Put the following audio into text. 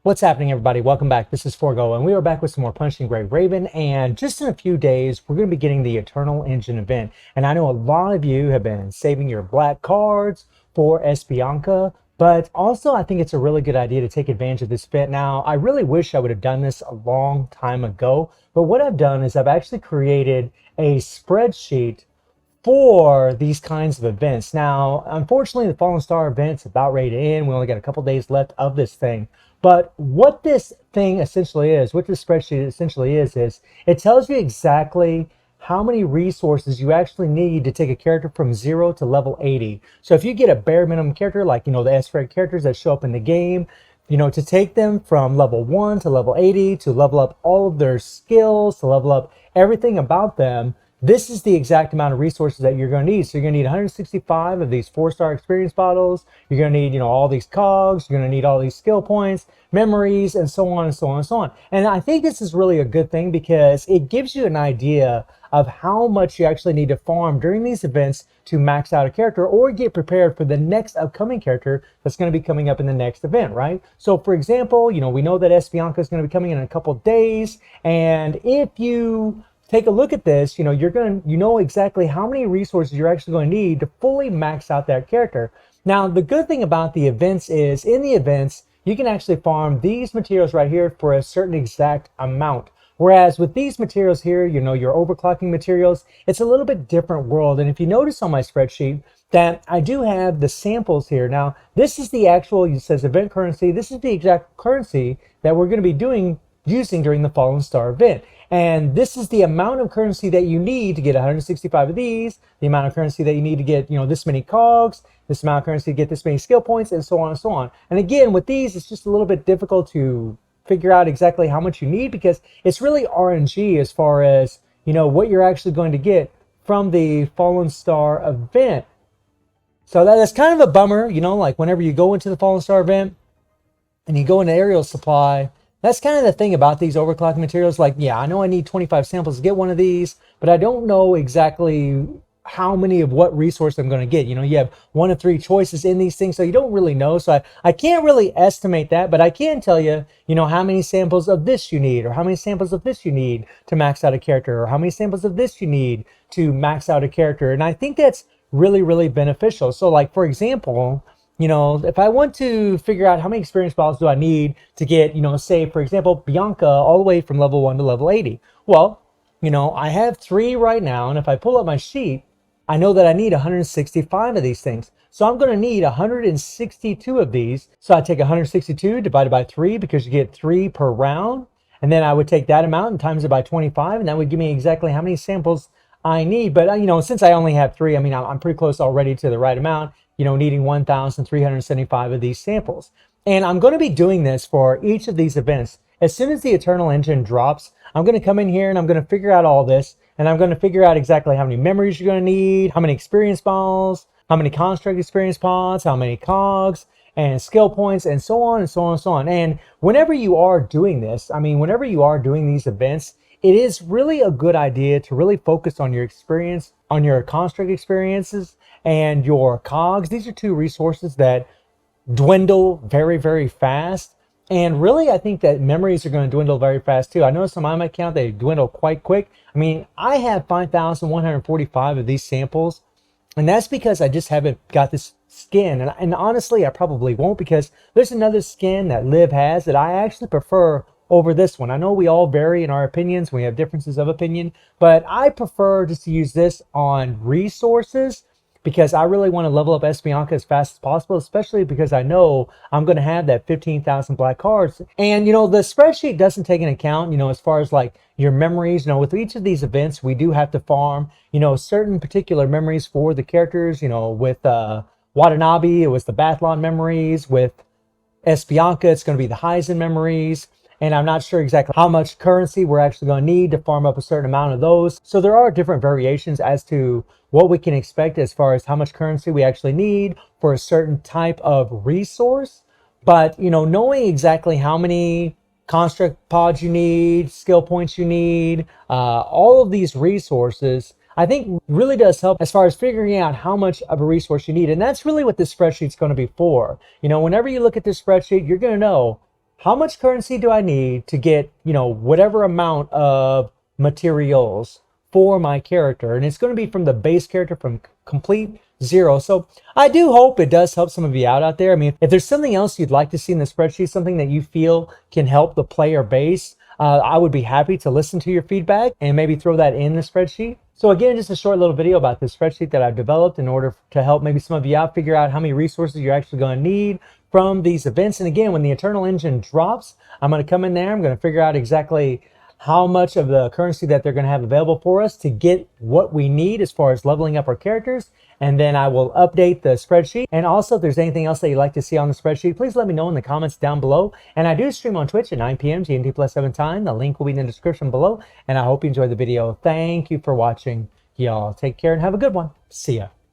What's happening, everybody? Welcome back. This is Forgo, and we are back with some more Punishing Gray Raven. And just in a few days, we're going to be getting the Eternal Engine event. And I know a lot of you have been saving your black cards for Esbianca, but also I think it's a really good idea to take advantage of this event. Now, I really wish I would have done this a long time ago, but what I've done is I've actually created a spreadsheet for these kinds of events. Now, unfortunately, the Fallen Star event's about ready to end. We only got a couple days left of this thing. But what this thing essentially is, what this spreadsheet essentially is it tells you exactly how many resources you actually need to take a character from 0 to level 80. So if you get a bare minimum character, like, the S-Red characters that show up in the game, to take them from level 1 to level 80, to level up all of their skills, to level up everything about them, this is the exact amount of resources that you're going to need. So you're going to need 165 of these 4-star experience bottles. You're going to need, all these cogs. You're going to need all these skill points, memories, and so on and so on and so on. And I think this is really a good thing because it gives you an idea of how much you actually need to farm during these events to max out a character or get prepared for the next upcoming character that's going to be coming up in the next event, right? So for example, we know that Esbianca is going to be coming in a couple days. And if you take a look at this, you know exactly how many resources you're actually going to need to fully max out that character. Now, the good thing about the events is in the events, you can actually farm these materials right here for a certain exact amount. Whereas with these materials here, your overclocking materials, it's a little bit different world. And if you notice on my spreadsheet that I do have the samples here. Now, this is the actual, it says event currency. This is the exact currency that we're going to be using during the Fallen Star event. And this is the amount of currency that you need to get 165 of these, the amount of currency that you need to get, this many cogs, this amount of currency to get this many skill points, and so on and so on. And again, with these, it's just a little bit difficult to figure out exactly how much you need because it's really RNG as far as, what you're actually going to get from the Fallen Star event. So that's kind of a bummer, like whenever you go into the Fallen Star event and you go into aerial supply. That's kind of the thing about these overclocking materials. Like, yeah, I know I need 25 samples to get one of these, but I don't know exactly how many of what resource I'm going to get. You have 1 of 3 choices in these things, so you don't really know. So I can't really estimate that, but I can tell you, how many samples of this you need, or how many samples of this you need to max out a character, or how many samples of this you need to max out a character. And I think that's really, really beneficial. So like, for example, if I want to figure out how many experience balls do I need to get, say, for example, Bianca all the way from level 1 to level 80. Well, I have 3 right now. And if I pull up my sheet, I know that I need 165 of these things. So I'm going to need 162 of these. So I take 162 divided by 3 because you get 3 per round. And then I would take that amount and times it by 25. And that would give me exactly how many samples I need. But, since I only have 3, I'm pretty close already to the right amount. Needing 1,375 of these samples. And I'm going to be doing this for each of these events. As soon as the Eternal Engine drops, I'm going to come in here and I'm going to figure out all this. And I'm going to figure out exactly how many memories you're going to need, how many experience balls, how many construct experience pods, how many cogs, and skill points, and so on and so on and so on. And whenever you are doing this, whenever you are doing these events, it is really a good idea to really focus on your experience, on your construct experiences and your cogs. These are 2 resources that dwindle very, very fast. And really, I think that memories are going to dwindle very fast too. I noticed on my account, they dwindle quite quick. I have 5,145 of these samples. And that's because I just haven't got this skin. And honestly, I probably won't because there's another skin that Liv has that I actually prefer over this one. I know we all vary in our opinions. We have differences of opinion, but I prefer just to use this on resources because I really want to level up Esbianca as fast as possible, especially because I know I'm going to have that 15,000 black cards. And, the spreadsheet doesn't take into account, as far as like your memories, with each of these events, we do have to farm, certain particular memories for the characters, with Watanabe, it was the Bathlon memories. With Esbianca, it's going to be the Heisen memories. And I'm not sure exactly how much currency we're actually going to need to farm up a certain amount of those. So there are different variations as to what we can expect as far as how much currency we actually need for a certain type of resource. But, knowing exactly how many construct pods you need, skill points you need, all of these resources, I think really does help as far as figuring out how much of a resource you need. And that's really what this spreadsheet's going to be for. Whenever you look at this spreadsheet, you're going to know how much currency do I need to get, whatever amount of materials for my character. And it's going to be from the base character from complete zero. So I do hope it does help some of you out there. I mean, if there's something else you'd like to see in the spreadsheet, something that you feel can help the player base, I would be happy to listen to your feedback and maybe throw that in the spreadsheet. So again, just a short little video about this spreadsheet that I've developed in order to help maybe some of you out figure out how many resources you're actually going to need from these events. And again, when the Eternal Engine drops, I'm going to come in there. I'm going to figure out exactly how much of the currency that they're going to have available for us to get what we need as far as leveling up our characters. And then I will update the spreadsheet. And also, if there's anything else that you'd like to see on the spreadsheet, please let me know in the comments down below. And I do stream on Twitch at 9 p.m. GMT plus 7 time. The link will be in the description below. And I hope you enjoyed the video. Thank you for watching. Y'all take care and have a good one. See ya.